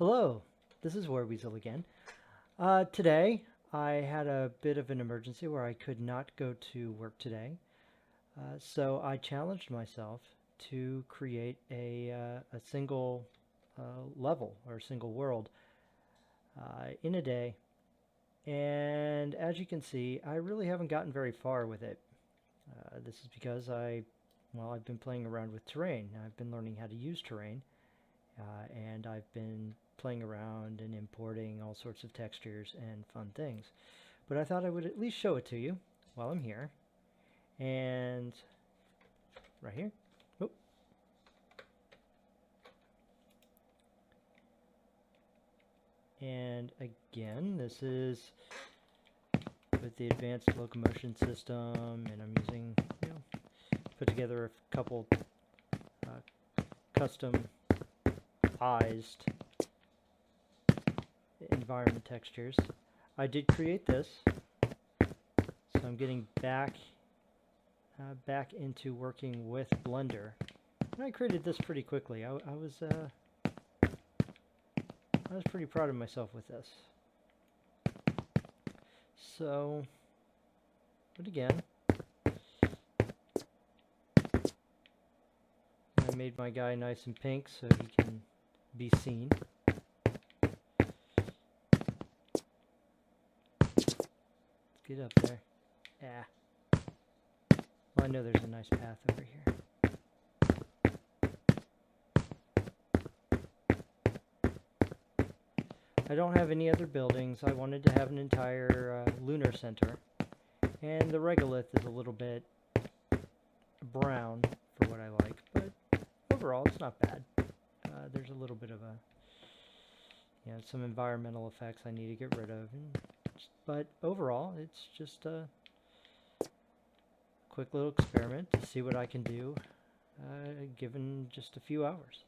Hello, this is Warweasel again. Today I had a bit of an emergency where I could not go to work today. So I challenged myself to create a single level or a single world in a day. And as you can see, I really haven't gotten very far with it. This is because I've been playing around with terrain. I've been learning how to use terrain. And I've been playing around and importing all sorts of textures and fun things. But I thought I would at least show it to you while I'm here. And right here. Oh. And again, this is with the advanced locomotion system, and I'm using, put together a couple customized environment textures. I did create this, so I'm getting back into working with Blender, and I created this pretty quickly. I was pretty proud of myself with this. So, but again, I made my guy nice and pink so he can be seen. Let's get up there. Yeah. Well, I know there's a nice path over here. I don't have any other buildings. I wanted to have an entire lunar center. And the regolith is a little bit brown for what I like, but overall it's not bad. There's a little bit of some environmental effects I need to get rid of. But overall, it's just a quick little experiment to see what I can do given just a few hours.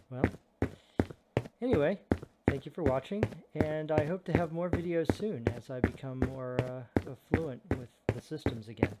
Well, anyway, thank you for watching, and I hope to have more videos soon as I become more fluent with the systems again.